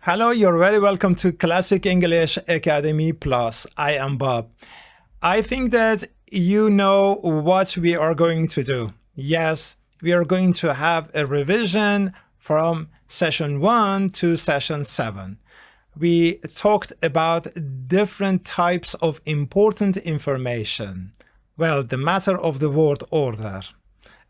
Hello, you're very welcome to Classic English Academy Plus. I am Bob. I think that you know what we are going to do. Yes, we are going to have a revision from session 1 to session 7. We talked about different types of important information. Well, the matter of the word order,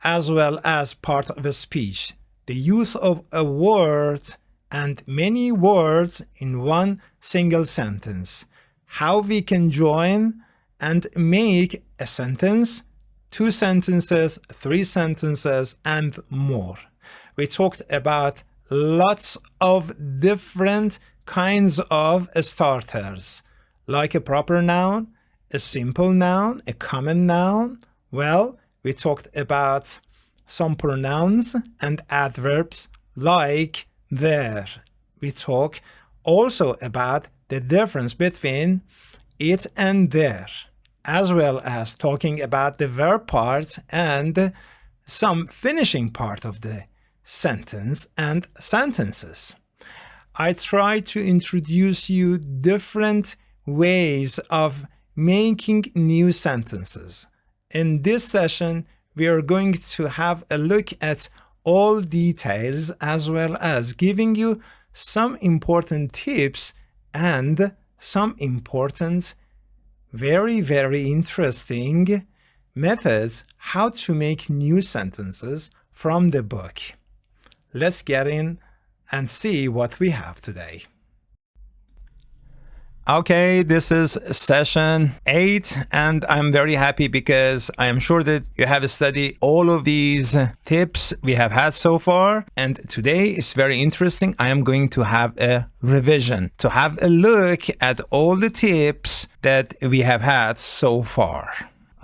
as well as part of a speech, the use of a word and many words in one single sentence, how we can join and make a sentence, 2 sentences, 3 sentences, and more. We talked about lots of different kinds of starters, like a proper noun, a simple noun, a common noun. Well, we talked about some pronouns and adverbs like there. We talk also about the difference between it and there, as well as talking about the verb part and some finishing part of the sentence and sentences. I try to introduce you different ways of making new sentences. In this session, we are going to have a look at all details, as well as giving you some important tips and some important, very interesting methods how to make new sentences from the book. Let's get in and see what we have today. Okay, this is session 8, and I'm very happy because I am sure that you have studied all of these tips we have had so far. And today is very interesting. I am going to have a revision to have a look at all the tips that we have had so far.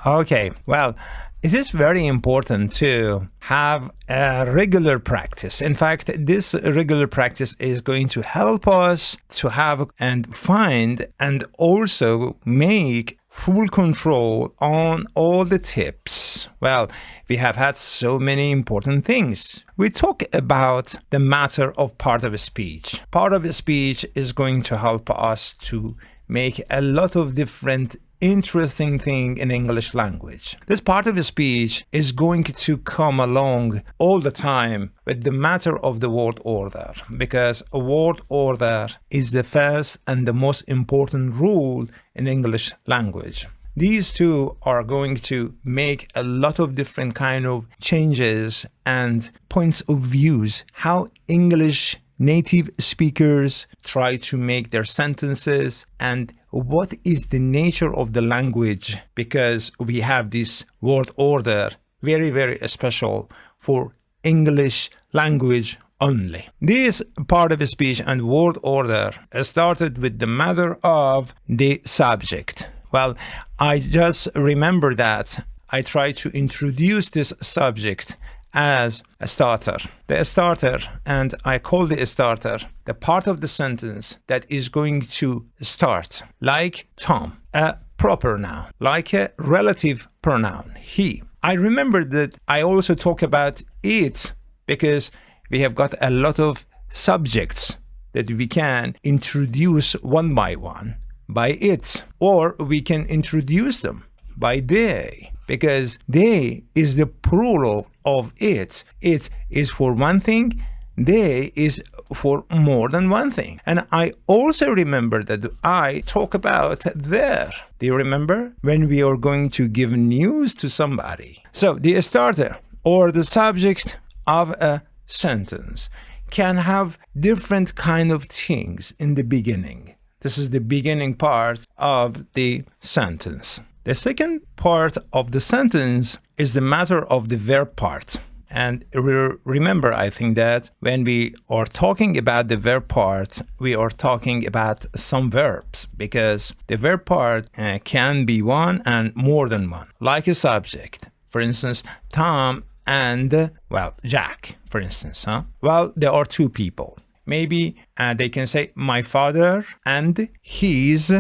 Okay, well, it is very important to have a regular practice. In fact, this regular practice is going to help us to have and find and also make full control on all the tips. Well, we have had so many important things. We talk about the matter of part of a speech. Part of a speech is going to help us to make a lot of different interesting thing in English language. This part of a speech is going to come along all the time with the matter of the word order, because a word order is the first and the most important rule in English language. These two are going to make a lot of different kind of changes and points of views, how English native speakers try to make their sentences, and what is the nature of the language, because we have this word order very special for English language only. This part of a speech and word order started with the matter of the subject. Well, I just remember that I try to introduce this subject as a starter. The starter, and I call the starter the part of the sentence that is going to start, like Tom, a proper noun, like a relative pronoun, he. I remember that I also talk about it because we have got a lot of subjects that we can introduce one by one by it, or we can introduce them by they, because they is the plural of it. It is for one thing, they is for more than one thing. And I also remember that I talk about there. Do you remember? When we are going to give news to somebody. So the starter or the subject of a sentence can have different kind of things in the beginning. This is the beginning part of the sentence. The second part of the sentence is the matter of the verb part. And remember, I think that when we are talking about the verb part, we are talking about some verbs, because the verb part can be one and more than one, like a subject. For instance, Tom and, well, Jack, for instance. Well, there are 2 people. Maybe they can say my father and his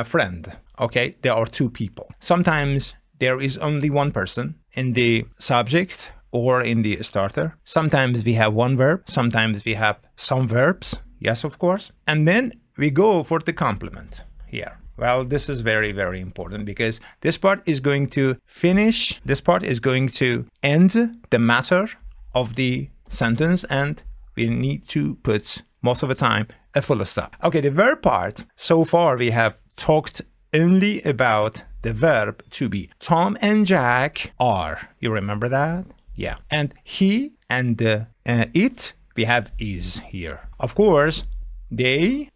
friend. Okay, there are 2 people. Sometimes there is only one person in the subject or in the starter. Sometimes we have one verb, sometimes we have some verbs. Yes, of course. And then we go for the complement here. Well, this is very, very important because this part is going to finish, this part is going to end the matter of the sentence, and we need to put most of the time a full stop. Okay, the verb part, so far we have talked only about the verb to be. Tom and Jack are. You remember that? Yeah. And he and it, we have is here. Of course, they,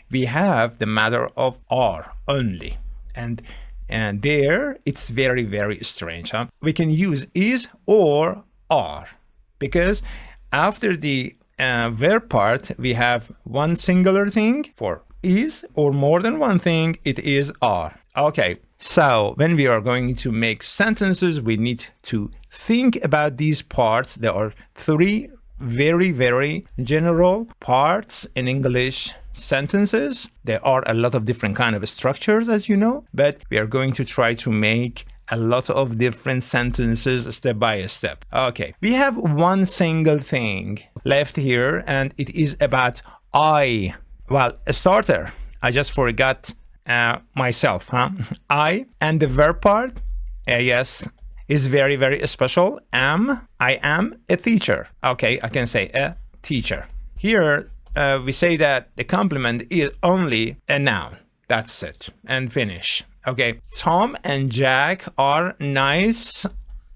we have the matter of are only. And there, it's very, very strange. We can use is or are because after the verb part, we have one singular thing. For is or more than one thing, it is are. Okay, so when we are going to make sentences, we need to think about these parts. There are three very, very general parts in English sentences. There are a lot of different kind of structures, as you know, but we are going to try to make a lot of different sentences step by step. Okay, we have one single thing left here, and it is about I. Well, a starter. I just forgot myself, I, and the verb part, yes, is very, very special. I am a teacher. Okay, I can say a teacher. Here, we say that the complement is only a noun. That's it, and finish. Okay, Tom and Jack are nice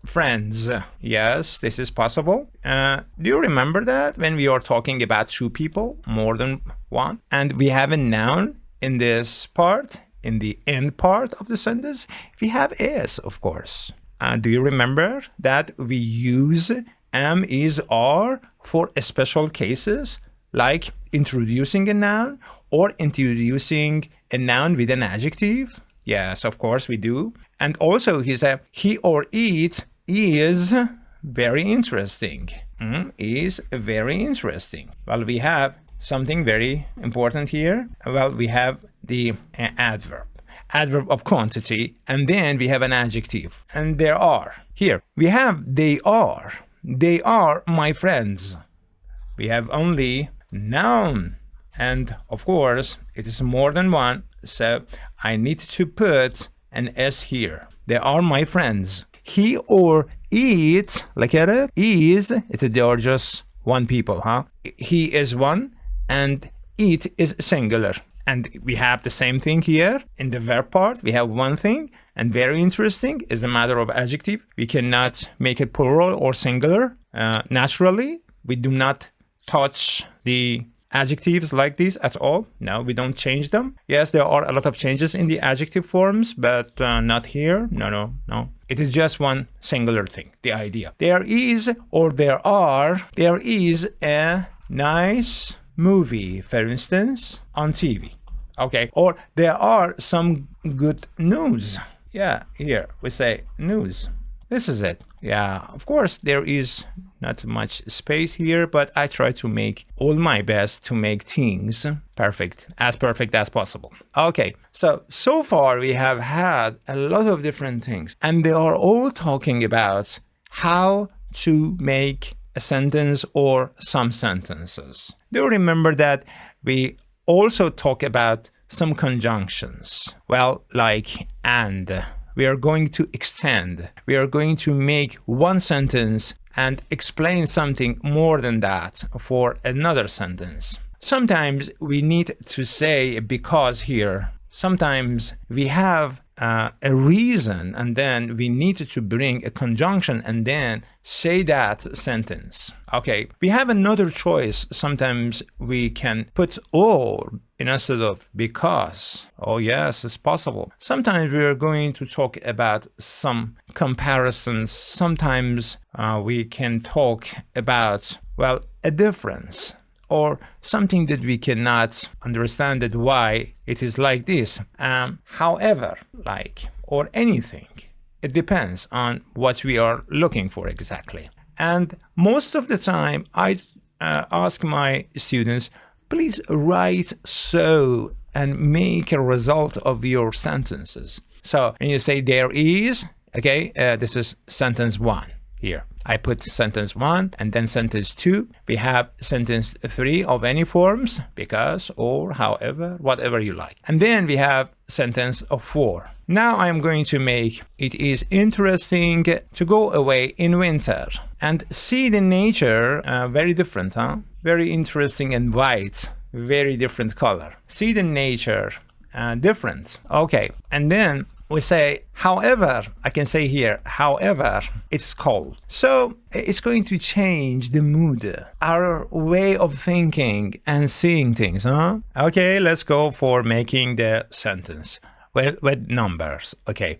friends. Yes, this is possible. Do you remember that when we are talking about two people, more than one, and we have a noun in this part, in the end part of the sentence, we have is, of course. Do you remember that we use am, is, are for special cases, like introducing a noun or introducing a noun with an adjective? Yes, of course we do. And also he or it is very interesting. Is very interesting. Well, we have something very important here. Well, we have the adverb of quantity, and then we have an adjective, and there are. Here we have they are my friends. We have only noun, and of course it is more than one, so I need to put an s here. They are my friends. He or it, look at it, they are just one people, He is one and it is singular. And we have the same thing here in the verb part. We have one thing, and very interesting is the matter of adjective. We cannot make it plural or singular. Naturally, we do not touch the adjectives like this at all. No, we don't change them. Yes, there are a lot of changes in the adjective forms, but not here. No. It is just one singular thing, the idea. There is or there is a nice movie, for instance, on TV. Okay, or there are some good news. Yeah, here we say news. This is it. Yeah, of course, there is not much space here, but I try to make all my best to make things perfect as possible. Okay, so far we have had a lot of different things, and they are all talking about how to make a sentence or some sentences. Do you remember that we also talk about some conjunctions? Well, like and. We are going to extend. We are going to make one sentence and explain something more than that for another sentence. Sometimes we need to say because here. Sometimes we have a reason, and then we need to bring a conjunction and then say that sentence. Okay, we have another choice. Sometimes we can put or instead of because. Oh yes, it's possible. Sometimes we are going to talk about some comparisons. Sometimes we can talk about, well, a difference, or something that we cannot understand that why it is like this. However, like, or anything. It depends on what we are looking for exactly. And most of the time, I ask my students, please write so and make a result of your sentences. So when you say there is, okay, this is sentence one here. I put sentence 1 and then sentence 2. We have sentence 3 of any forms, because, or, however, whatever you like. And then we have sentence of 4. Now I'm going to make it is interesting to go away in winter and see the nature. Very different, huh? Very interesting and white, very different color. See the nature, different. Okay, and then we say, however, I can say here, however, it's cold. So it's going to change the mood, our way of thinking and seeing things, huh? Okay, let's go for making the sentence with numbers. Okay,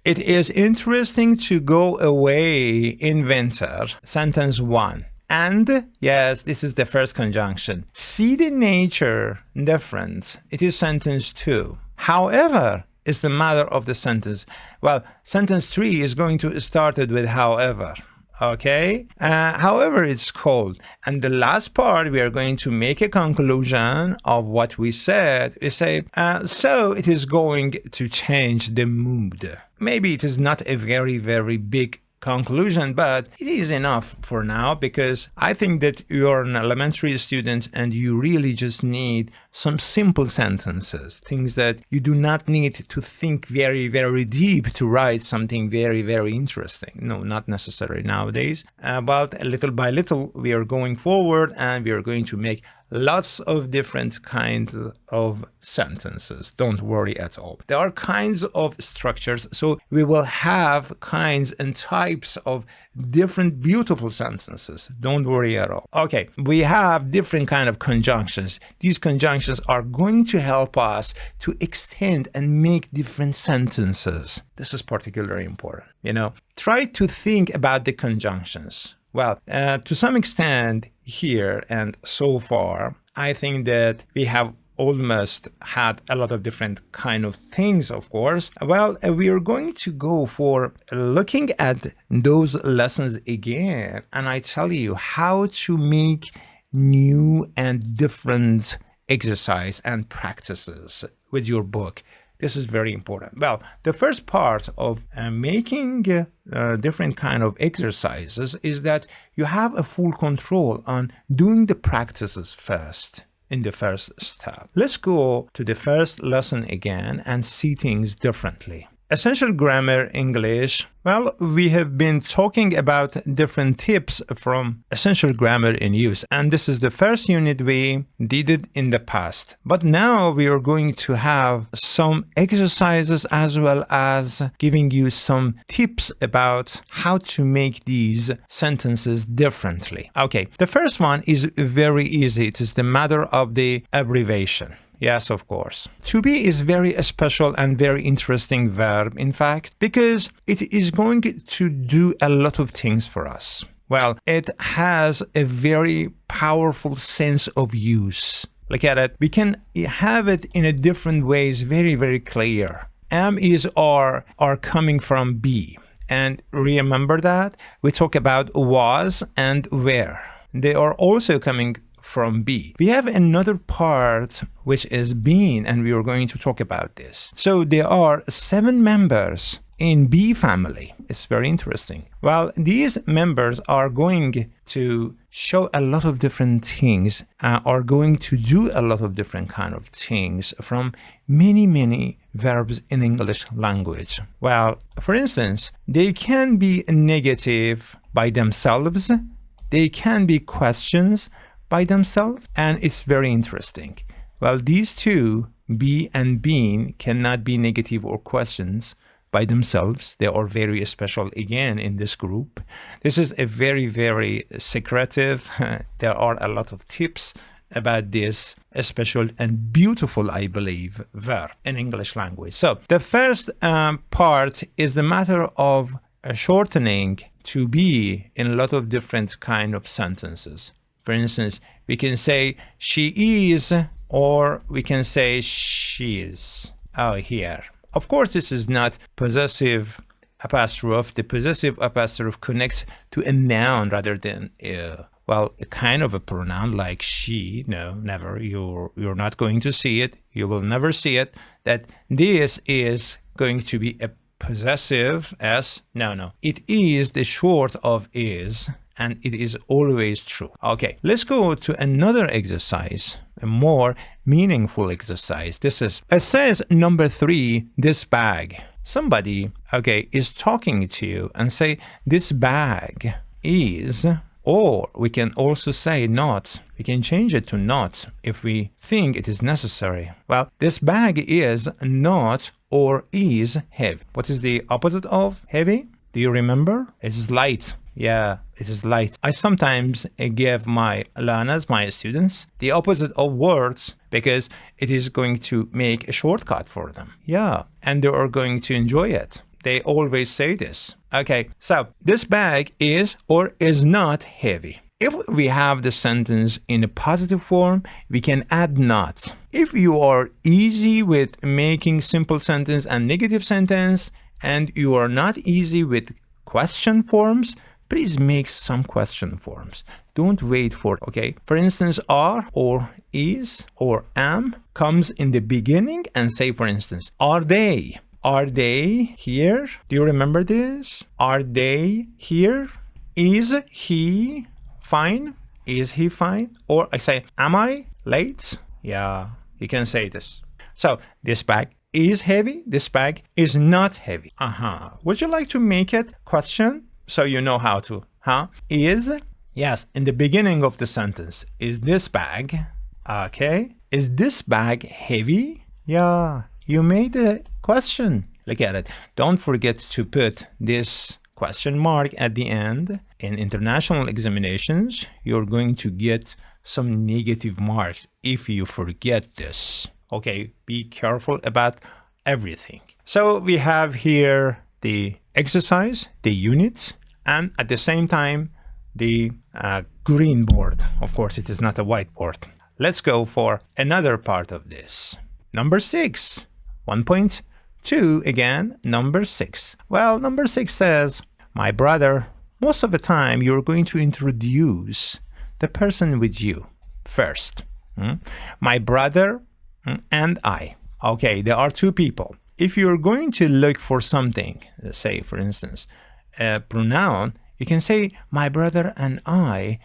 it is interesting to go away in winter. Sentence 1. And, yes, this is the first conjunction. See the nature different. It is sentence 2. However, is the matter of the sentence. Well, sentence 3 is going to start it with however. Okay, however, it's cold. And the last part, we are going to make a conclusion of what we said. We say, so it is going to change the mood. Maybe it is not a very, very big conclusion, but it is enough for now, because I think that you're an elementary student and you really just need some simple sentences, things that you do not need to think very, very deep to write something very, very interesting. No, not necessary nowadays. But little by little, we are going forward and we are going to make lots of different kinds of sentences. Don't worry at all. There are kinds of structures, so we will have kinds and types of different beautiful sentences. Don't worry at all. Okay, we have different kind of conjunctions. These conjunctions are going to help us to extend and make different sentences. This is particularly important. Try to think about the conjunctions. Well, to some extent here and so far, I think that we have almost had a lot of different kind of things, of course. Well, we are going to go for looking at those lessons again, and I tell you how to make new and different exercise and practices with your book. This is very important. Well, the first part of making different kind of exercises is that you have a full control on doing the practices first in the first step. Let's go to the first lesson again and see things differently. Essential Grammar English. Well, we have been talking about different tips from Essential Grammar in Use, and this is the first unit we did it in the past. But now we are going to have some exercises as well as giving you some tips about how to make these sentences differently. Okay, the first one is very easy. It is the matter of the abbreviation. Yes, of course. To be is very special and very interesting verb, in fact, because it is going to do a lot of things for us. Well, it has a very powerful sense of use. Look at it. We can have it in a different ways, very, very clear. Am is are coming from be. And remember that we talk about was and were. They are also coming from be. We have another part which is being, and we are going to talk about this. So there are 7 members in be family. It's very interesting. Well, these members are going to show a lot of different things, are going to do a lot of different kind of things from many, many verbs in English language. Well, for instance, they can be negative by themselves. They can be questions by themselves, and it's very interesting. Well, these two, be and being, cannot be negative or questions by themselves. They are very special again in this group. This is a very, very secretive. There are a lot of tips about this special and beautiful, I believe, verb in English language. So the first part is the matter of shortening to be in a lot of different kind of sentences. For instance, we can say she is, or we can say she is. Oh, here. Of course, this is not possessive apostrophe. The possessive apostrophe connects to a noun rather than a kind of a pronoun like she. No, never. You're not going to see it. You will never see it. That this is going to be a possessive S. No. It is the short of is, and it is always true. Okay, let's go to another exercise, a more meaningful exercise. It says number 3, this bag. Somebody, okay, is talking to you and say, this bag is, or we can also say not. We can change it to not if we think it is necessary. Well, this bag is not or is heavy. What is the opposite of heavy? Do you remember? It is light. Yeah, it is light. I sometimes give my learners, my students, the opposite of words because it is going to make a shortcut for them. Yeah, and they are going to enjoy it. They always say this. Okay, so this bag is or is not heavy. If we have the sentence in a positive form, we can add not. If you are easy with making simple sentence and negative sentence, and you are not easy with question forms, please make some question forms. Don't wait for, okay? For instance, are or is or am comes in the beginning and say, for instance, are they? Are they here? Do you remember this? Are they here? Is he fine? Is he fine? Or I say, am I late? Yeah, you can say this. So this bag is heavy. This bag is not heavy. Would you like to make it question so you know how to? Is, yes, in the beginning of the sentence. Is this bag, okay? Is this bag heavy? Yeah, you made a question. Look at it. Don't forget to put this question mark at the end. In international examinations, you're going to get some negative marks if you forget this. Okay, be careful about everything. So we have here the exercise, the units, and at the same time, the green board. Of course, it is not a whiteboard. Let's go for another part of this. Number 6, 1.2 again, number 6. Well, number 6 says, my brother, most of the time you're going to introduce the person with you first. My brother and I. Okay, there are two people. If you're going to look for something, say for instance, a pronoun, you can say my brother and I.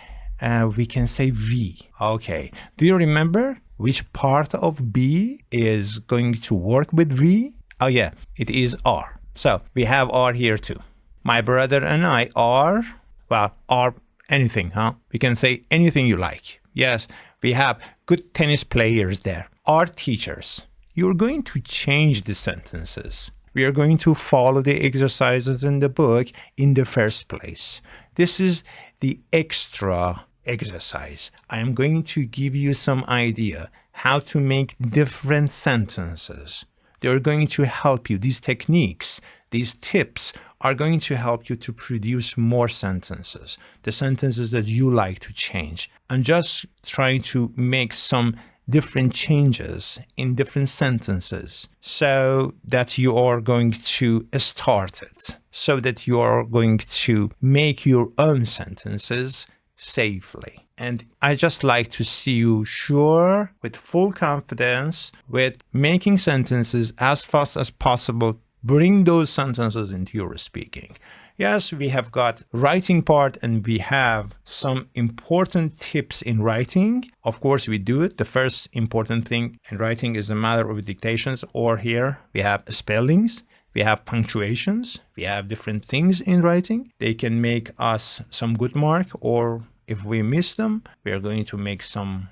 We can say we. Okay, do you remember which part of be is going to work with we? Oh yeah, it is are. So we have are here too. My brother and I are, well, are anything, We can say anything you like. Yes, we have good tennis players there. Are teachers. You're going to change the sentences. We are going to follow the exercises in the book in the first place. This is the extra exercise. I am going to give you some idea how to make different sentences. They're going to help you. These techniques, these tips are going to help you to produce more sentences, the sentences that you like to change. And just try to make some different changes in different sentences so that you are going to start it, so that you are going to make your own sentences safely. And I just like to see you sure, with full confidence, with making sentences as fast as possible. Bring those sentences into your speaking. Yes, we have got writing part and we have some important tips in writing. Of course, we do it. The first important thing in writing is a matter of dictations, or here we have spellings, we have punctuations, we have different things in writing. They can make us some good mark, or if we miss them, we are going to make some,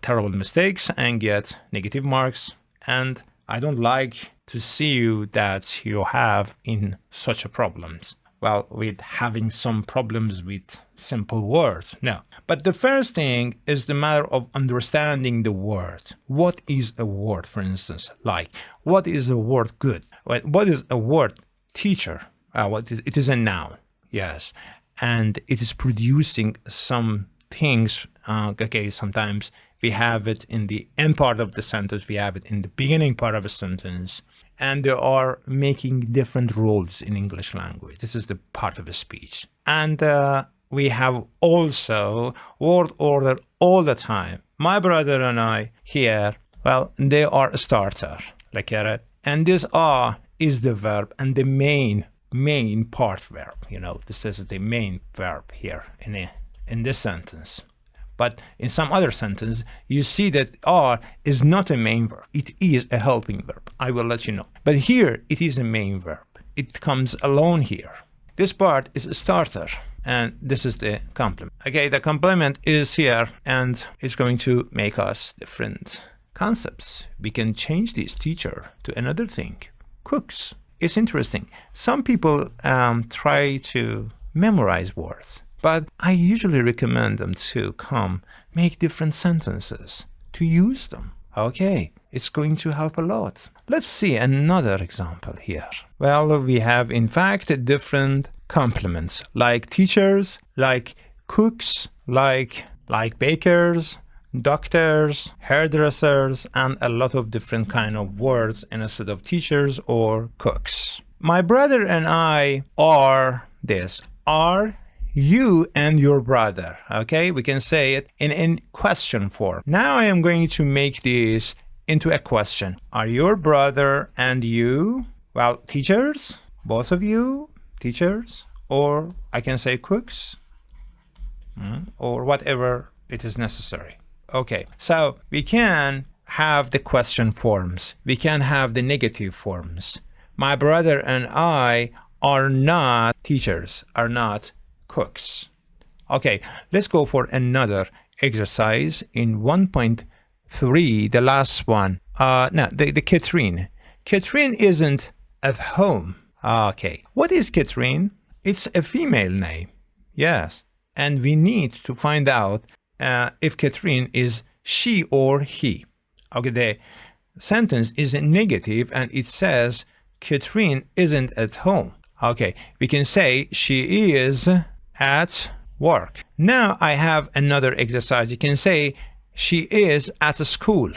terrible mistakes and get negative marks. And I don't like to see you that you have in such a problems. Well, with having some problems with simple words. No. But the first thing is the matter of understanding the word. What is a word, for instance? Like, what is a word good? What is a word teacher? It is a noun. Yes. And it is producing some things. Sometimes we have it in the end part of the sentence, we have it in the beginning part of a sentence, and they are making different roles in English language. This is the part of a speech. And we have also word order all the time. My brother and I here, well, they are a starter, like that. And this are is the verb and the main part verb. This is the main verb here in this sentence. But in some other sentence, you see that are is not a main verb. It is a helping verb. I will let you know. But here, it is a main verb. It comes alone here. This part is a starter, and this is the complement. Okay, the complement is here, and it's going to make us different concepts. We can change this teacher to another thing. Cooks. It's interesting. Some people try to memorize words. But I usually recommend them to come make different sentences, to use them. Okay, it's going to help a lot. Let's see another example here. Well, we have in fact different complements, like teachers, like cooks, like bakers, doctors, hairdressers, and a lot of different kind of words instead of teachers or cooks. My brother and I are this. Are you and your brother. Okay, we can say it in question form. Now I am going to make this into a question. Are your brother and you, well, teachers? Both of you, teachers? Or I can say cooks? Or whatever it is necessary. Okay, so we can have the question forms. We can have the negative forms. My brother and I are not teachers, are not cooks. Okay, let's go for another exercise in 1.3, the last one. The Catherine. Catherine isn't at home. Okay, what is Catherine? It's a female name. Yes, and we need to find out if Catherine is she or he. Okay, the sentence is negative and it says Catherine isn't at home. Okay, we can say she is at work. Now I have another exercise. You can say she is at a school.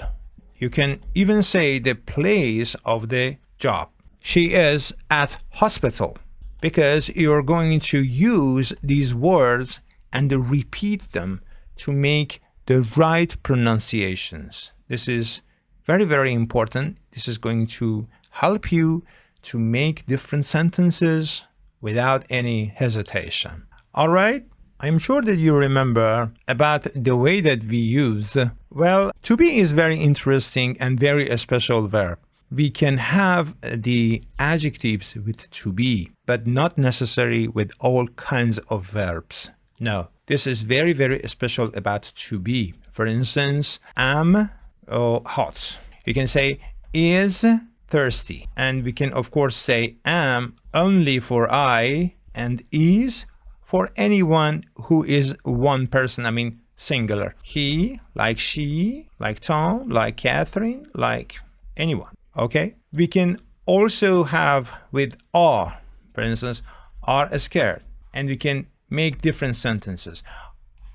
You can even say the place of the job. She is at hospital, because you're going to use these words and repeat them to make the right pronunciations. This is very, very important. This is going to help you to make different sentences without any hesitation. All right, I'm sure that you remember about the way that we use. Well, to be is very interesting and very a special verb. We can have the adjectives with to be, but not necessarily with all kinds of verbs. No, this is very, very special about to be. For instance, am hot. You can say is thirsty. And we can, of course, say am only for I and is for anyone who is one person, I mean singular. He, like she, like Tom, like Catherine, like anyone. Okay? We can also have with are, for instance, are scared. And we can make different sentences.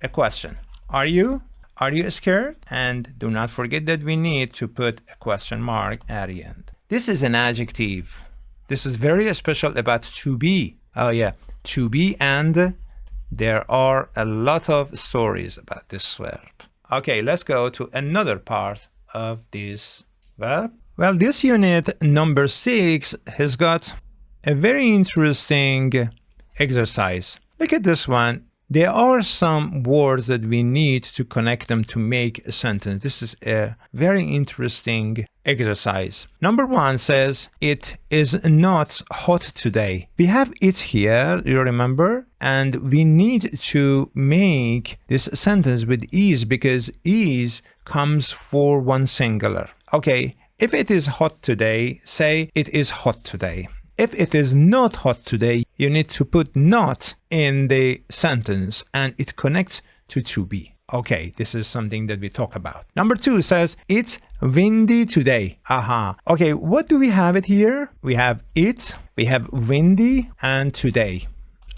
A question. Are you? Are you scared? And do not forget that we need to put a question mark at the end. This is an adjective. This is very special about to be. Oh yeah, to be, and there are a lot of stories about this verb. Okay, let's go to another part of this verb. Well, this unit number 6 has got a very interesting exercise. Look at this one. There are some words that we need to connect them to make a sentence. This is a very interesting exercise. Number 1 says, it is not hot today. We have it here, you remember? And we need to make this sentence with is, because is comes for one singular. Okay, if it is hot today, say it is hot today. If it is not hot today, you need to put not in the sentence and it connects to be. Okay, this is something that we talk about. Number 2 says, it's windy today. Aha. Okay, what do we have it here? We have it, we have windy, and today.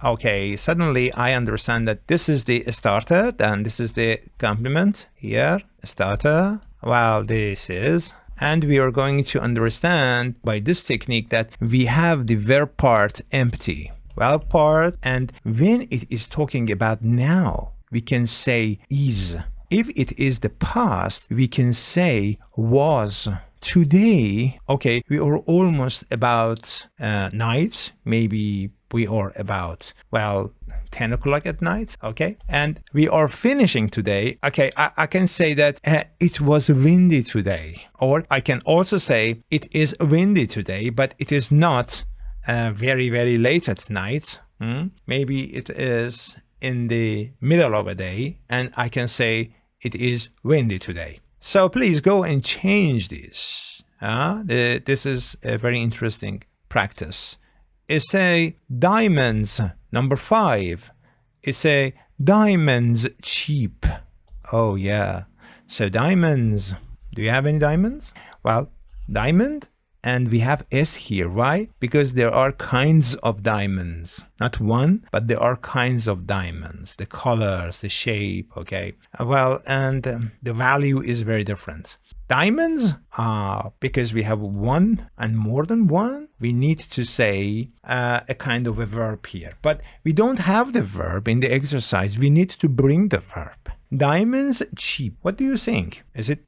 Okay, suddenly I understand that this is the starter and this is the complement here. Starter, well, this is. And we are going to understand by this technique that we have the verb part empty. Verb part, and when it is talking about now, we can say is. If it is the past, we can say was today, okay, we are almost about night. Maybe we are about, well, 10 o'clock at night, okay? And we are finishing today. Okay, I can say that it was windy today. Or I can also say it is windy today, but it is not very, very late at night. Maybe it is in the middle of a day, and I can say it is windy today. So please go and change this. This is a very interesting practice. It's a diamonds, number 5. It's a diamonds cheap. Oh yeah. So diamonds. Do you have any diamonds? Well, diamond, and we have S here. Why? Because there are kinds of diamonds. Not one, but there are kinds of diamonds. The colors, the shape, okay? Well, and the value is very different. Diamonds, because we have one and more than one, we need to say a kind of a verb here. But we don't have the verb in the exercise. We need to bring the verb. Diamonds cheap. What do you think? Is it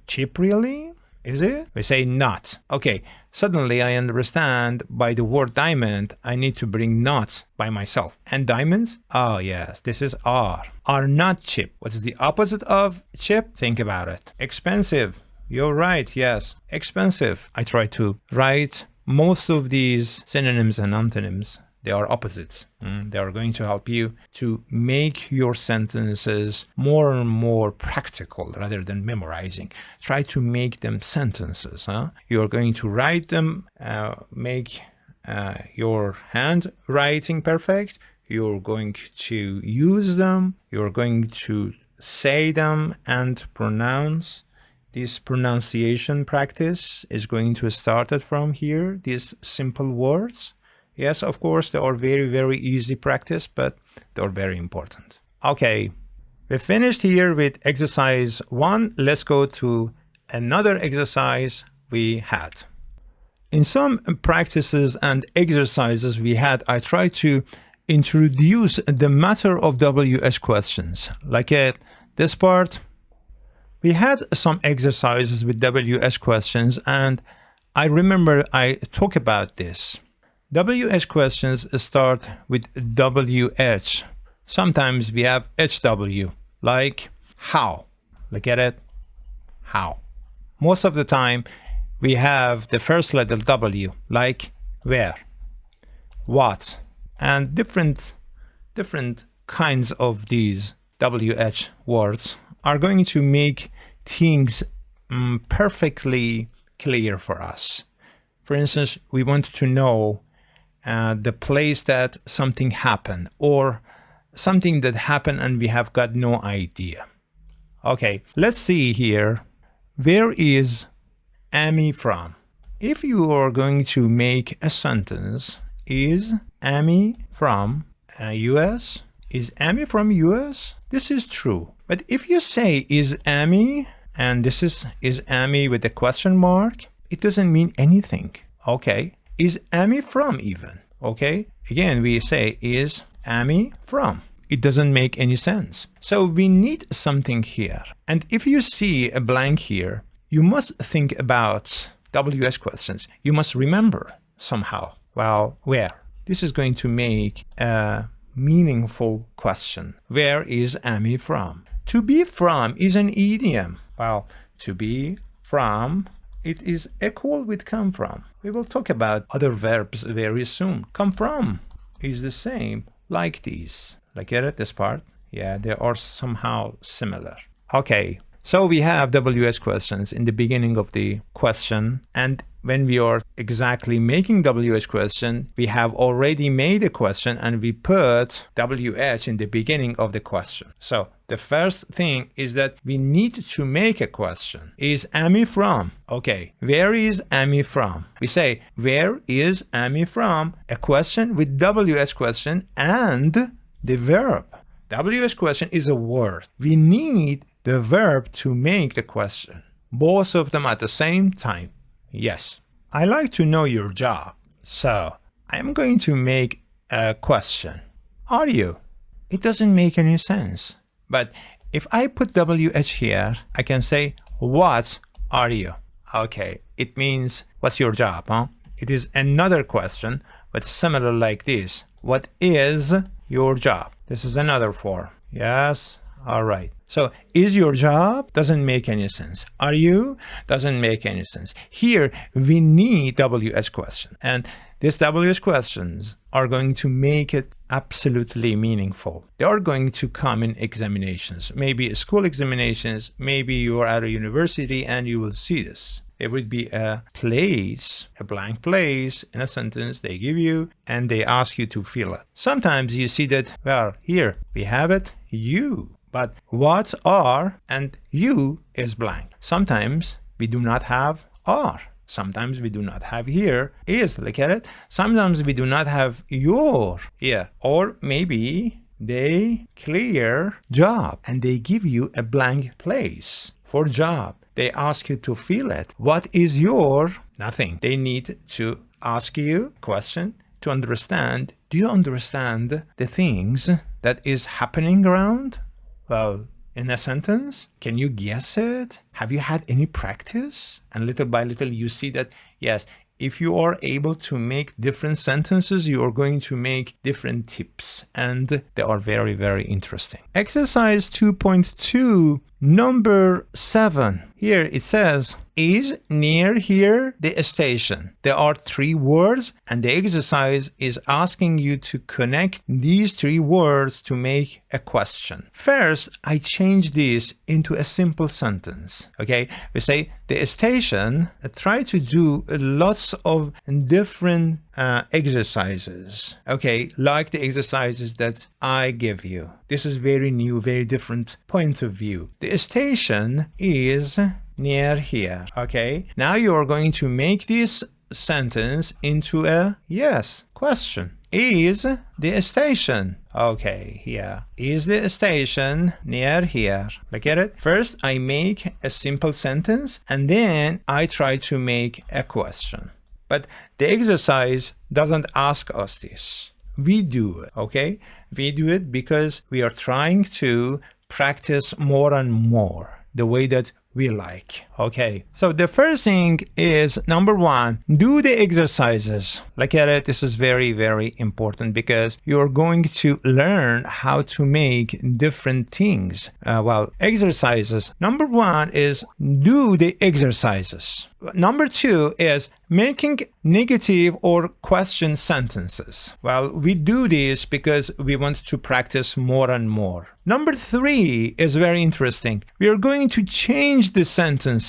cheap really? Is it? We say not. Okay, suddenly I understand by the word diamond, I need to bring not by myself. And diamonds? Oh yes, this is are. Are not cheap. What is the opposite of cheap? Think about it. Expensive. You're right, yes. Expensive. I try to write most of these synonyms and antonyms. They are opposites. They are going to help you to make your sentences more and more practical rather than memorizing. Try to make them sentences. You are going to write them, make your handwriting perfect. You're going to use them. You're going to say them and pronounce. This pronunciation practice is going to start it from here, these simple words. Yes, of course, they are very, very easy practice, but they're very important. Okay, we finished here with exercise 1. Let's go to another exercise we had. In some practices and exercises we had, I tried to introduce the matter of WH questions. Like this part, we had some exercises with WH questions, and I remember I talked about this. WH questions start with WH. Sometimes we have HW, like how. Look at it, how. Most of the time we have the first letter W, like where, what, and different kinds of these WH words are going to make things perfectly clear for us. For instance, we want to know the place that something happened, or something that happened and we have got no idea. Okay, let's see here. Where is Amy from? If you are going to make a sentence, is Amy from US? Is Amy from US? This is true. But if you say is Amy, and this is Amy with a question mark, it doesn't mean anything. Okay. Is Amy from even? Okay. Again, we say is Amy from. It doesn't make any sense. So we need something here. And if you see a blank here, you must think about WH questions. You must remember somehow. Well, where? This is going to make a meaningful question. Where is Amy from? To be from is an idiom. Well, to be from, it is equal with come from. We will talk about other verbs very soon. Come from is the same like these. Like at this part, yeah, they are somehow similar. Okay, so we have WH questions in the beginning of the question, and when we are exactly making WH question, we have already made a question and we put WH in the beginning of the question. So the first thing is that we need to make a question. Is Amy from? Okay, where is Amy from? We say, where is Amy from? A question with WH question and the verb. WH question is a word. We need the verb to make the question. Both of them at the same time. Yes. I like to know your job. So I am going to make a question. Are you? It doesn't make any sense. But if I put WH here, I can say, what are you? Okay, it means, what's your job, huh? It is another question, but similar like this. What is your job? This is another form. Yes? All right. So, is your job? Doesn't make any sense. Are you? Doesn't make any sense. Here, we need WH question. And these WH questions are going to make it absolutely meaningful. They are going to come in examinations, maybe school examinations, maybe you are at a university and you will see this. It would be a place, a blank place in a sentence they give you and they ask you to fill it. Sometimes you see that, well, here we have it, you. But what are and you is blank. Sometimes we do not have are. Sometimes we do not have here is. Look at it. Sometimes we do not have your here. Or maybe they clear job and they give you a blank place for job. They ask you to fill it. What is your? Nothing. They need to ask you a question to understand. Do you understand the things that is happening around? Well, in a sentence, can you guess it? Have you had any practice? And little by little, you see that, yes, if you are able to make different sentences, you are going to make different tips. And they are very, very interesting. Exercise 2.2, number 7. Here it says, is near here the station? There are 3 words and the exercise is asking you to connect these 3 words to make a question. First, I change this into a simple sentence. Okay, we say the station. Try to do lots of different exercises. Okay, like the exercises that I give you. This is very new, very different point of view. The station is near here. Okay, now you are going to make this sentence into a yes question. Is the station? Okay, here. Is the station near here? Look at it. First, I make a simple sentence and then I try to make a question. But the exercise doesn't ask us this. We do it, okay? We do it because we are trying to practice more and more the way that we like. Okay, so the first thing is, number 1, do the exercises. Look at it. This is very, very important because you're going to learn how to make different things. Exercises. Number 1 is do the exercises. Number 2 is making negative or question sentences. Well, we do this because we want to practice more and more. Number 3 is very interesting. We are going to change the sentences.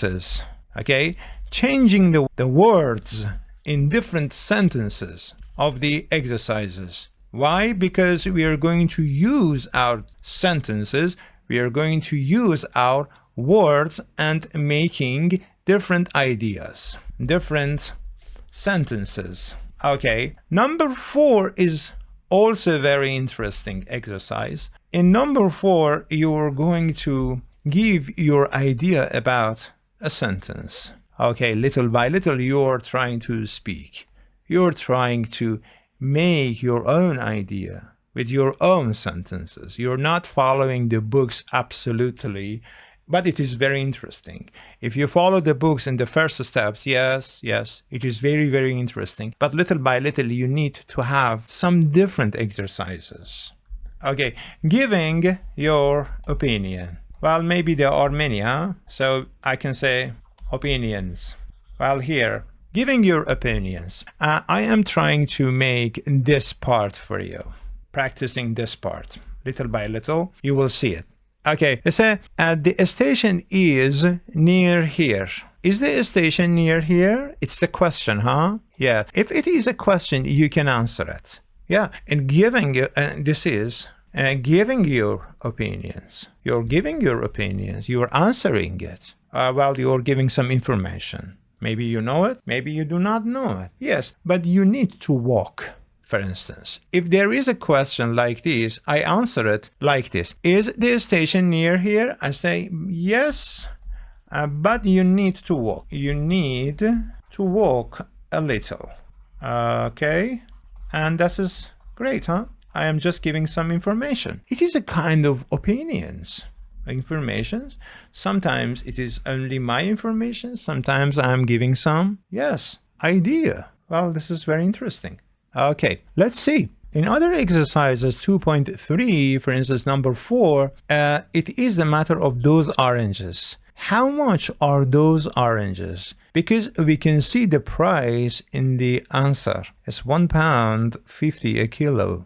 Okay, changing the words in different sentences of the exercises. Why? Because we are going to use our sentences, we are going to use our words and making different ideas, different sentences. Okay, number 4 is also very interesting exercise. In number 4, you are going to give your idea about a sentence. Okay, little by little, you're trying to speak. You're trying to make your own idea with your own sentences. You're not following the books absolutely, but it is very interesting. If you follow the books in the first steps, yes, it is very, very interesting. But little by little, you need to have some different exercises. Okay, giving your opinion. Well, maybe there are many, huh? So I can say opinions. Well, here, giving your opinions. I am trying to make this part for you. Practicing this part. Little by little, you will see it. Okay, let's say the station is near here. Is the station near here? It's the question, huh? Yeah, if it is a question, you can answer it. Yeah, and giving this is giving your opinions. You're giving your opinions. You're answering it. You're giving some information. Maybe you know it. Maybe you do not know it. Yes, but you need to walk. For instance, if there is a question like this, I answer it like this. Is the station near here? I say yes, but you need to walk. You need to walk a little. Okay, and this is great, huh? I am just giving some information. It is a kind of opinions. information. Sometimes it is only my information. Sometimes I'm giving some, yes, idea. Well, this is very interesting. Okay, let's see. In other exercises, 2.3, for instance, number 4, it is the matter of those oranges. How much are those oranges? Because we can see the price in the answer. It's £1.50 a kilo.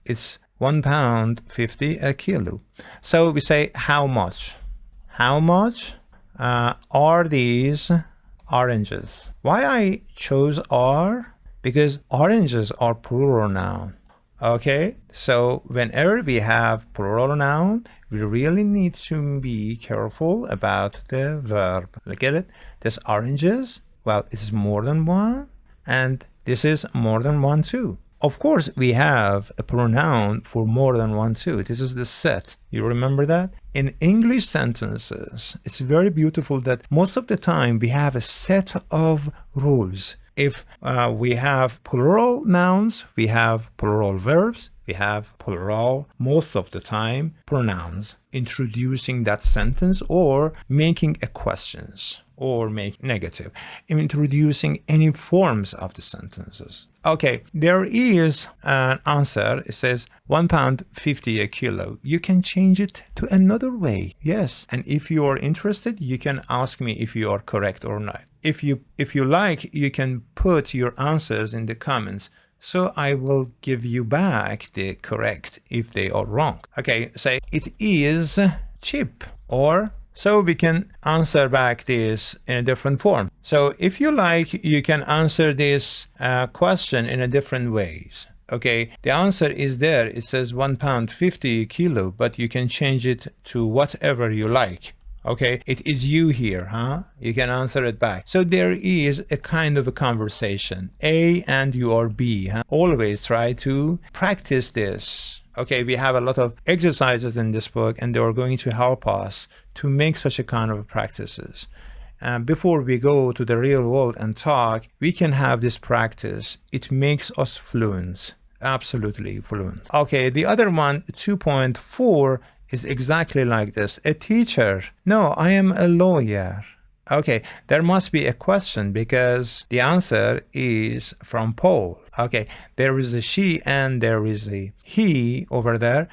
It's £1.50 a kilo. So we say how much? How much are these oranges? Why I chose are? Because oranges are plural noun. Okay, so whenever we have plural noun, we really need to be careful about the verb. Look at it. This oranges, well, it's more than one, and this is more than one too. Of course, we have a pronoun for more than one too. This is the set. You remember that? In English sentences, it's very beautiful that most of the time we have a set of rules. If we have plural nouns, we have plural verbs, we have plural, most of the time, pronouns introducing that sentence or making a questions or make negative, introducing any forms of the sentences. Okay, there is an answer. It says £1.50 a kilo. You can change it to another way. Yes. And if you are interested, you can ask me if you are correct or not. If you like, you can put your answers in the comments. So I will give you back the correct if they are wrong. Okay, say it is cheap, or so we can answer back this in a different form. So if you like, you can answer this question in a different ways. Okay, the answer is there. It says £1.50 a kilo, but you can change it to whatever you like. Okay, it is you here, huh? You can answer it back. So there is a kind of a conversation. A and you are B, huh? Always try to practice this. Okay, we have a lot of exercises in this book and they are going to help us to make such a kind of practices. Before we go to the real world and talk, we can have this practice. It makes us fluent, absolutely fluent. Okay, the other one, 2.4, is exactly like this. A teacher. No, I am a lawyer. Okay, there must be a question because the answer is from Paul. Okay, there is a she and there is a he over there.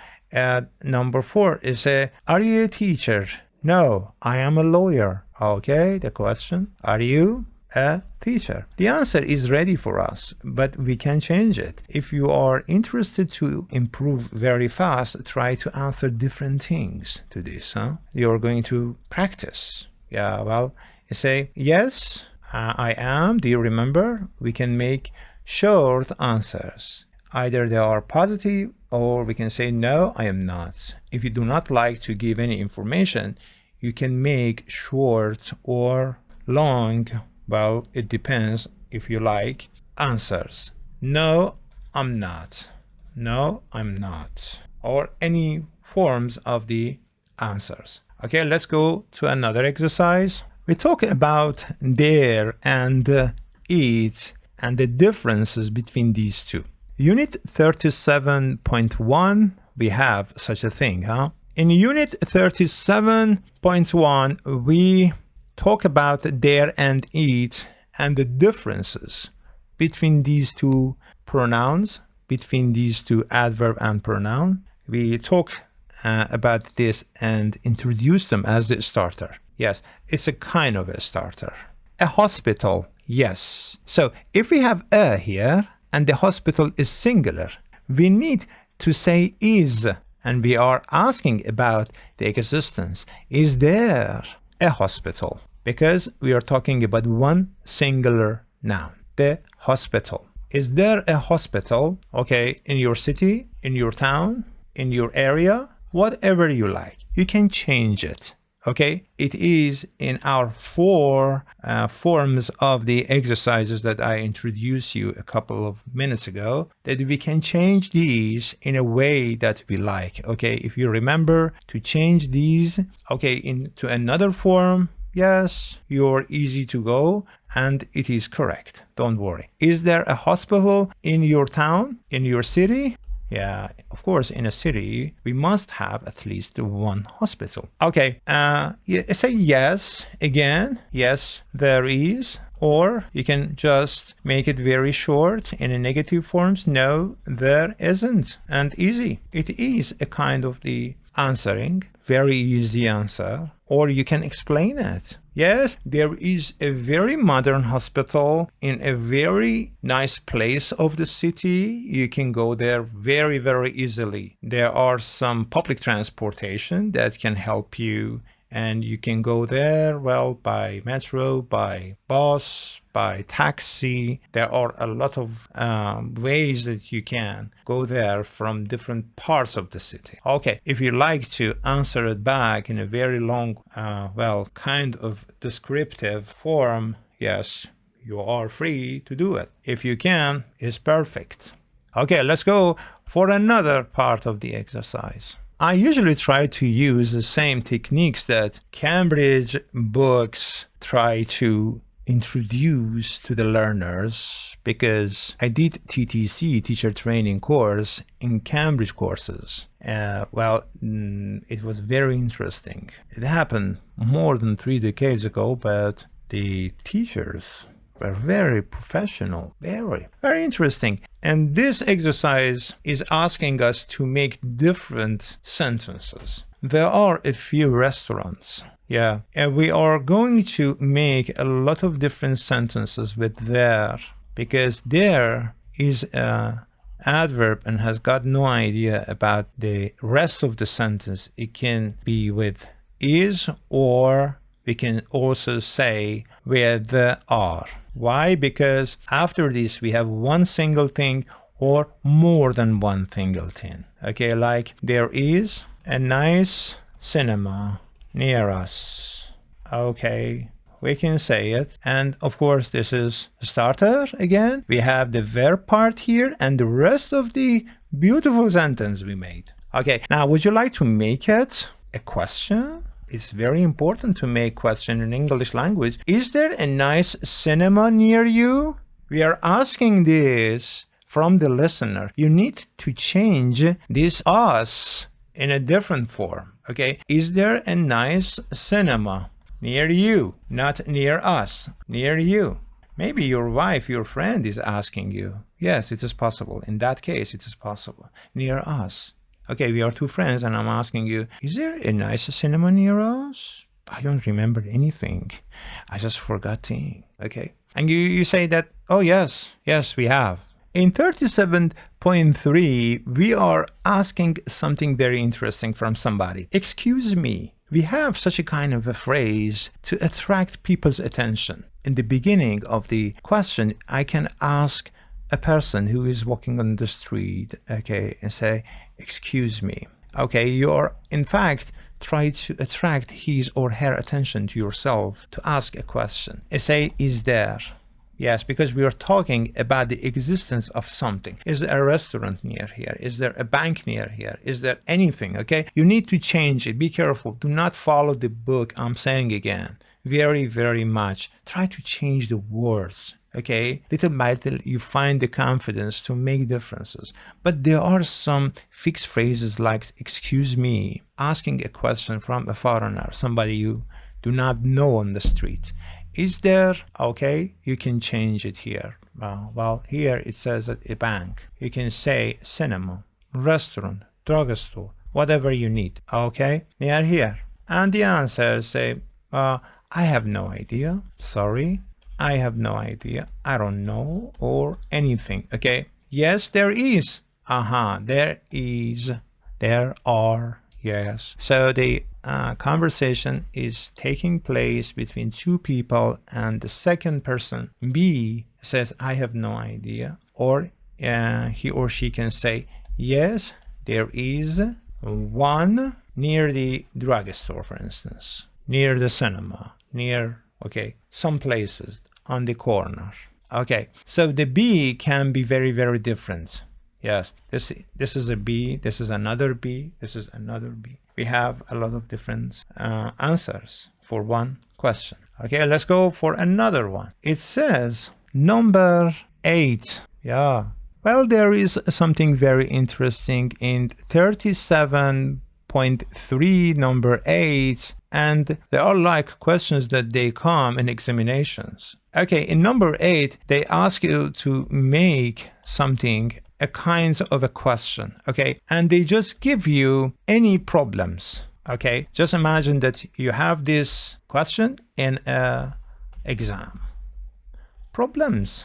Number 4 is are you a teacher? No, I am a lawyer. Okay, the question, are you a teacher? The answer is ready for us, but we can change it. If you are interested to improve very fast, try to answer different things to this. You're going to practice. Yeah, well, you say, yes, I am. Do you remember? We can make short answers. Either they are positive or we can say, no, I am not. If you do not like to give any information, you can make short or long, well, it depends if you like, answers. No, I'm not. No, I'm not. Or any forms of the answers. Okay, let's go to another exercise. We talk about there and it and the differences between these two. Unit 37.1, we have such a thing, huh? In Unit 37.1, we talk about there and it and the differences between these two pronouns, between these two adverb and pronoun. We talk about this and introduce them as the starter. Yes, it's a kind of a starter. A hospital, yes. So if we have a here and the hospital is singular, we need to say is, and we are asking about the existence. Is there a hospital? Because we are talking about one singular noun, the hospital. Is there a hospital, okay, in your city, in your town, in your area, whatever you like? You can change it, okay? It is in our 4 forms of the exercises that I introduced you a couple of minutes ago, that we can change these in a way that we like, okay? If you remember to change these, okay, into another form, yes, you're easy to go and it is correct. Don't worry. Is there a hospital in your town, in your city? Yeah, of course, in a city, we must have at least one hospital. Okay, say yes again. Yes, there is. Or you can just make it very short in a negative forms. No, there isn't. And easy. It is a kind of the answering, very easy answer. Or you can explain it. Yes, there is a very modern hospital in a very nice place of the city. You can go there very, very easily. There are some public transportation that can help you, and you can go there, well, by metro, by bus, by taxi. There are a lot of ways that you can go there from different parts of the city. Okay, if you like to answer it back in a very long, kind of descriptive form, yes, you are free to do it. If you can, it's perfect. Okay, let's go for another part of the exercise. I usually try to use the same techniques that Cambridge books try to introduce to the learners, because I did TTC, teacher training course, in Cambridge courses. It was very interesting. It happened more than 3 decades ago, but the teachers were very professional, very, very interesting. And this exercise is asking us to make different sentences. There are a few restaurants, and we are going to make a lot of different sentences with there, because there is a adverb and has got no idea about the rest of the sentence. It can be with is, or we can also say with are. Why? Because after this we have one single thing or more than one single thing. Okay, like there is a nice cinema near us. Okay, we can say it. And of course, this is starter again. We have the verb part here and the rest of the beautiful sentence we made. Okay, now would you like to make it a question? It's very important to make question in English language. Is there a nice cinema near you? We are asking this from the listener. You need to change this us in a different form. Okay, is there a nice cinema near you? Not near us, near you. Maybe your wife, your friend is asking you. Yes, it is possible. In that case, it is possible. Near us. Okay, we are two friends and I'm asking you, is there a nice cinema near us? I don't remember anything. I just forgot things. Okay. And you say that, oh yes, we have. In 37.3, we are asking something very interesting from somebody. Excuse me. We have such a kind of a phrase to attract people's attention. In the beginning of the question, I can ask a person who is walking on the street, okay, and say, excuse me. Okay, you're in fact try to attract his or her attention to yourself to ask a question. And say, is there? Yes, because we are talking about the existence of something. Is there a restaurant near here? Is there a bank near here? Is there anything? Okay, you need to change it. Be careful. Do not follow the book. I'm saying again, very, very much. Try to change the words. Okay, little by little you find the confidence to make differences. But there are some fixed phrases like excuse me, asking a question from a foreigner, somebody you do not know on the street. Is there? Okay, you can change it here. Well, here it says at a bank. You can say cinema, restaurant, drugstore, whatever you need. Okay, they are here. And the answer say, I have no idea. Sorry. I have no idea. I don't know, or anything. Okay. Yes, there is. There is. There are. Yes. So the conversation is taking place between two people, and the second person, B, says, I have no idea. Or he or she can say, yes, there is one near the drugstore, for instance, near the cinema, near, okay, some places on the corner. Okay, so the B can be very, very different. Yes, this is a B, this is another B, this is another B. We have a lot of different answers for one question. Okay, let's go for another one. It says number 8. Yeah, Well, there is something very interesting in 37.3, number 8, and there are like questions that they come in examinations. Okay, in number 8, they ask you to make something a kind of a question, okay? And they just give you any problems, okay? Just imagine that you have this question in a exam. Problems.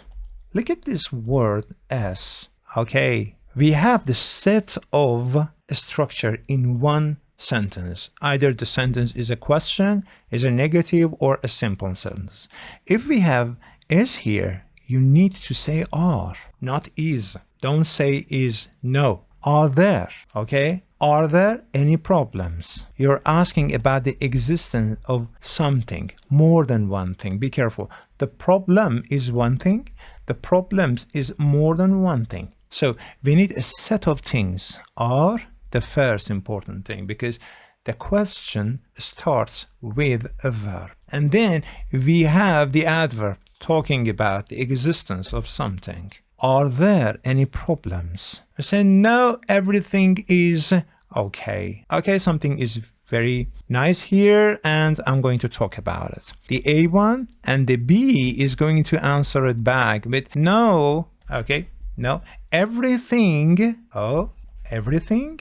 Look at this word S, okay? We have the set of structure in one sentence. Either the sentence is a question, is a negative, or a simple sentence. If we have is here, you need to say are, not is. Don't say is, no. Are there, okay? Are there any problems? You're asking about the existence of something, more than one thing. Be careful. The problem is one thing. The problems is more than one thing. So we need a set of things. Are the first important thing, because the question starts with a verb. And then we have the adverb talking about the existence of something. Are there any problems? I say, no, everything is okay. Okay, something is very nice here, and I'm going to talk about it. The A1 and the B is going to answer it back with no, okay, no, everything, oh, everything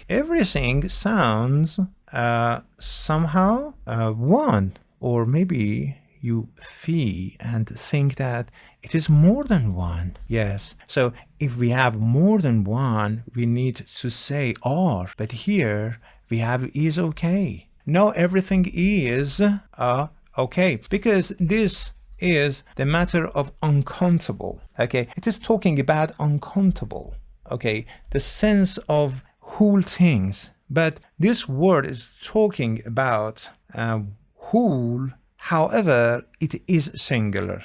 sounds somehow one, or maybe you see and think that it is more than one. Yes. So if we have more than one, we need to say are, but here we have is okay. No, everything is okay, because this is the matter of uncountable. Okay, it is talking about uncountable. Okay, the sense of whole things, but this word is talking about whole. However, it is singular.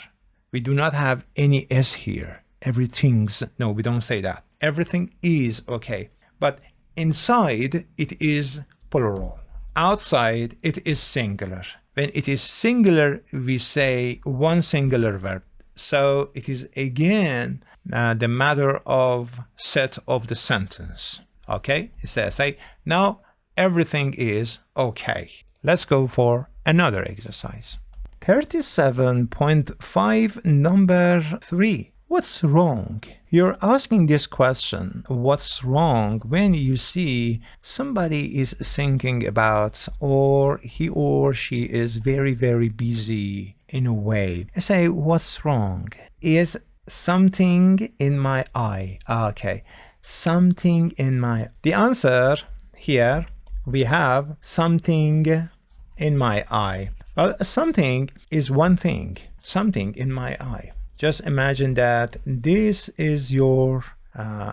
We do not have any s here. Everything's, no, we don't say that. Everything is okay, but inside it is plural. Outside it is singular. When it is singular, we say one singular verb. So it is again the matter of set of the sentence. Okay, it says, say, now everything is okay. Let's go for another exercise. 37.5, number 3. What's wrong? You're asking this question, what's wrong, when you see somebody is thinking about, or he or she is very, very busy in a way. I say, what's wrong? Is something in my eye? Okay, something in my... The answer here, we have something in my eye. Well, something is one thing, something in my eye. Just imagine that this is your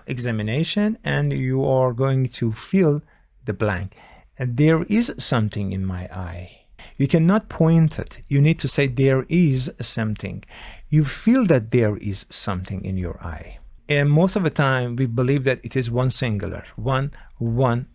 examination and you are going to fill the blank. And there is something in my eye. You cannot point it. You need to say there is something. You feel that there is something in your eye. And most of the time we believe that it is one singular, one,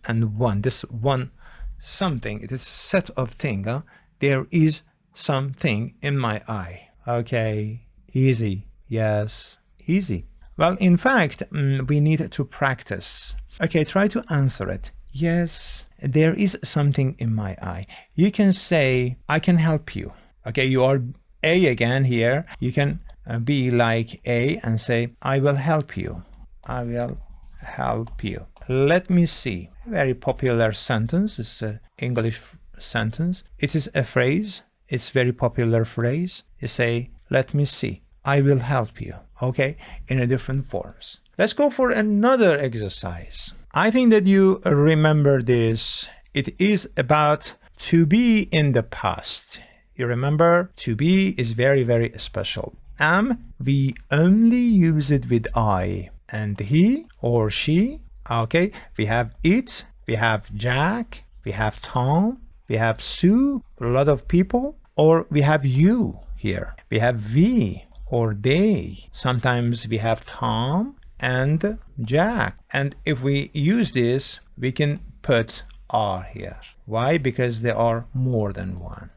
and one. This one something, it is a set of things. Huh? There is something in my eye. Okay, easy. Yes, easy. Well, in fact, we need to practice. Okay, try to answer it. Yes, there is something in my eye. You can say, I can help you. Okay, you are A again here. You can be like A and say, I will help you. I will help you. Let me see. A very popular sentence. It's an English sentence. It is a phrase. It's a very popular phrase. You say, let me see. I will help you. Okay, in a different forms. Let's go for another exercise. I think that you remember this. It is about to be in the past. You remember, to be is very, very special. We only use it with I. And he or she. Okay, we have it, we have Jack, we have Tom, we have Sue, a lot of people, or we have you here. We have we or they. Sometimes we have Tom and Jack. And if we use this, we can put are here. Why? Because there are more than one.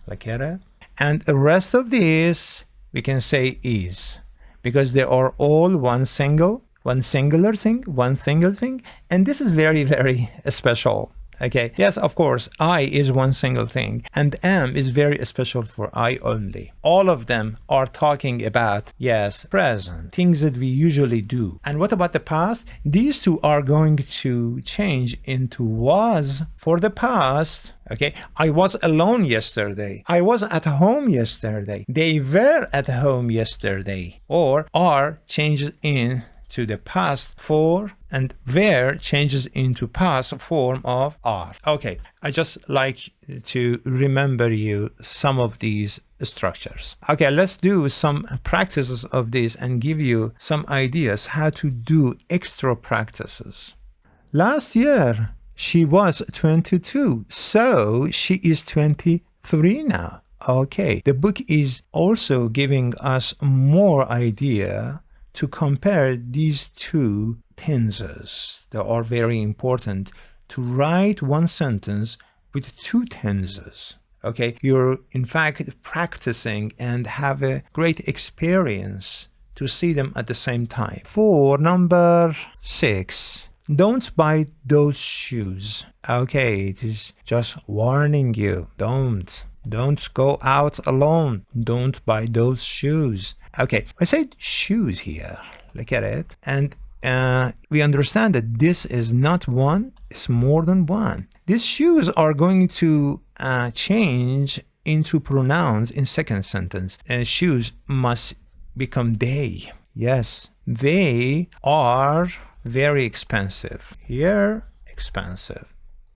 Like here. And the rest of this, we can say is. Because they are all one single one singular thing, one single thing. And this is very, very special. Okay. Yes, of course, I is one single thing and am is very special for I only. All of them are talking about, yes, present, things that we usually do. And what about the past? These two are going to change into was for the past. Okay. I was alone yesterday. I was at home yesterday. They were at home yesterday. Or are changes in to the past for, and where changes into past form of are. Okay, I just like to remember you some of these structures. Okay, let's do some practices of this and give you some ideas how to do extra practices. Last year, she was 22, so she is 23 now. Okay, the book is also giving us more idea to compare these two tenses. They are very important to write one sentence with two tenses. Okay, you're in fact practicing and have a great experience to see them at the same time. For number 6, don't buy those shoes. Okay, it is just warning you. Don't go out alone. Don't buy those shoes. Okay, I said shoes here. Look at it. And we understand that this is not one, it's more than one. These shoes are going to change into pronouns in second sentence. Shoes must become they. Yes, they are very expensive. Here, expensive.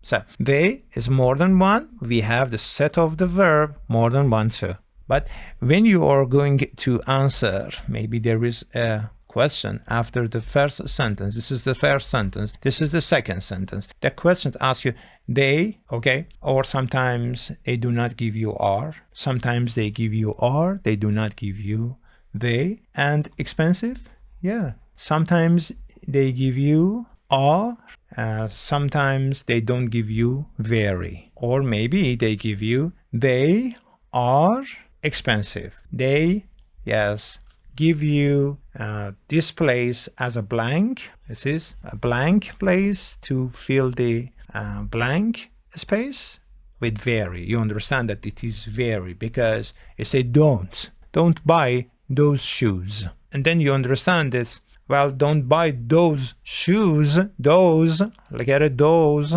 So, they is more than one. We have the set of the verb more than one too. But when you are going to answer, maybe there is a question after the first sentence. This is the first sentence. This is the second sentence. The question asks you, they, okay? Or sometimes they do not give you are. Sometimes they give you are. They do not give you they. And expensive? Yeah. Sometimes they give you are. Sometimes they don't give you very. Or maybe they give you they are expensive. They, yes, give you this place as a blank. This is a blank place to fill the blank space with very. You understand that it is very because it says don't buy those shoes. And then you understand this. Well, don't buy those shoes. Those, look at it, those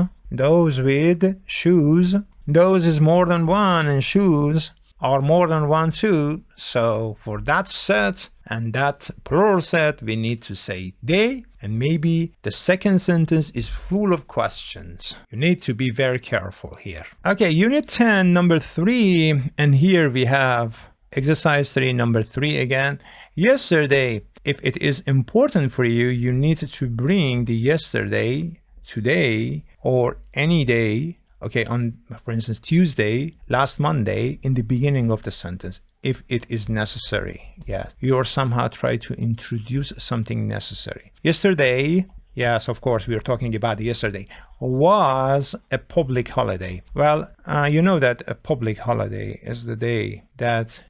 with shoes. Those is more than one and shoes are more than one too. So for that set and that plural set, we need to say they, and maybe the second sentence is full of questions. You need to be very careful here. Okay, unit 10, number 3, and here we have exercise 3, number 3 again. Yesterday, if it is important for you, you need to bring the yesterday, today, or any day. Okay, on, for instance, Tuesday, last Monday, in the beginning of the sentence, if it is necessary. Yeah, you are somehow try to introduce something necessary. Yesterday, yes, of course, we are talking about yesterday, was a public holiday. Well, you know that a public holiday is the day that,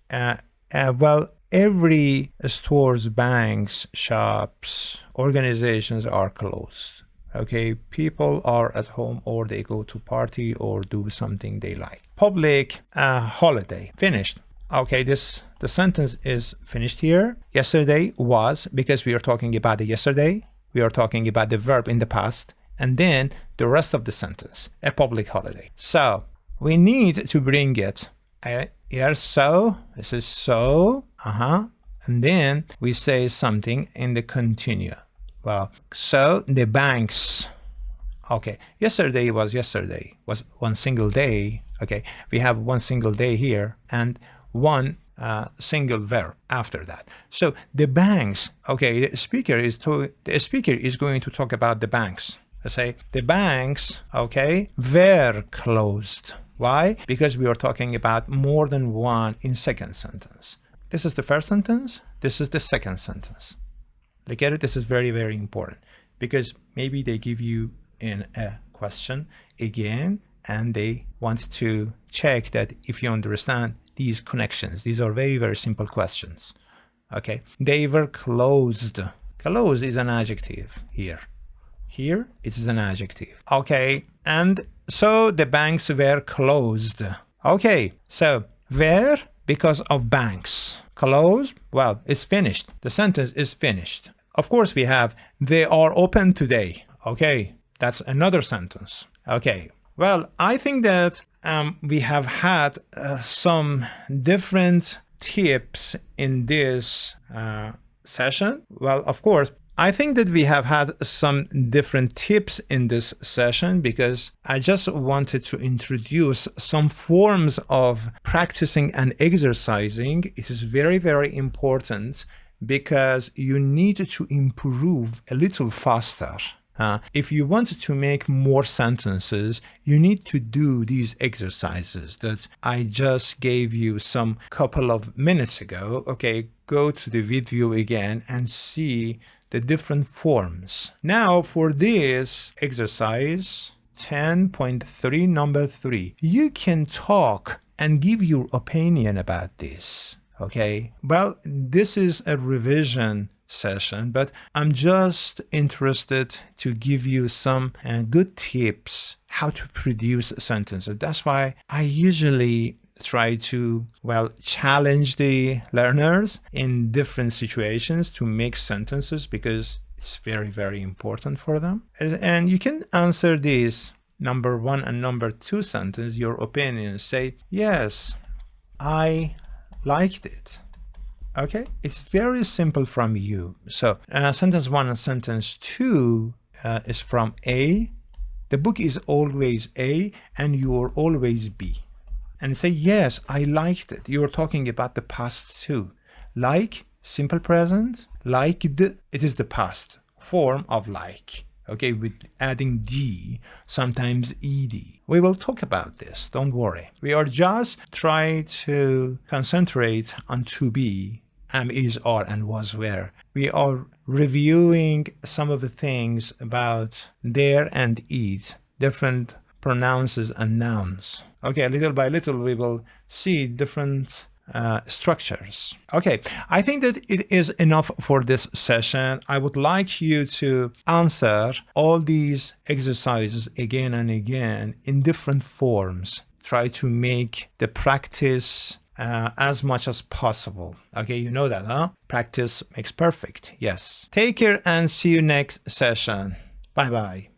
well, every stores, banks, shops, organizations are closed. Okay, people are at home or they go to party or do something they like. Public holiday, finished. Okay, the sentence is finished here. Yesterday was, because we are talking about the yesterday, we are talking about the verb in the past, and then the rest of the sentence, a public holiday. So we need to bring it here. So this is so, and then we say something in the continue. Well, so the banks, okay, yesterday was one single day. Okay, we have one single day here and one single verb after that. So the banks, okay, the speaker is going to talk about the banks. Let's say the banks, okay, were closed. Why? Because we are talking about more than one in second sentence. This is the first sentence. This is the second sentence. Look at it. This is very, very important because maybe they give you in a question again and they want to check that if you understand these connections. These are very, very simple questions. Okay. They were closed. Close is an adjective here. Here it is an adjective. Okay, and so the banks were closed. Okay, so where? Because of banks. Close, well, it's finished. The sentence is finished. Of course, we have they are open today. Okay, that's another sentence. Okay, well, I think that we have had some different tips in this session. Well, of course, I think that we have had some different tips in this session because I just wanted to introduce some forms of practicing and exercising. It is very, very important because you need to improve a little faster. If you want to make more sentences, you need to do these exercises that I just gave you some couple of minutes ago. Okay, go to the video again and see the different forms. Now for this exercise 10.3, number 3, you can talk and give your opinion about this. Okay, well, this is a revision session, but I'm just interested to give you some good tips how to produce sentences. That's why I usually try to, well, challenge the learners in different situations to make sentences because it's very, very important for them. And you can answer this number 1 and number 2 sentence, your opinion. Say, yes, I liked it. Okay, it's very simple from you. So sentence 1 and sentence 2 is from A. The book is always A and you're always B. And say, yes, I liked it. You're talking about the past too. Like, simple present. Liked, it is the past form of like. Okay, with adding D, sometimes ED. We will talk about this, don't worry. We are just trying to concentrate on to be, am, is, are, and was, were. We are reviewing some of the things about there and it, different pronouns and nouns. Okay, little by little we will see different structures. Okay, I think that it is enough for this session. I would like you to answer all these exercises again and again in different forms. Try to make the practice as much as possible. Okay, you know that, huh? Practice makes perfect. Yes. Take care and see you next session. Bye-bye.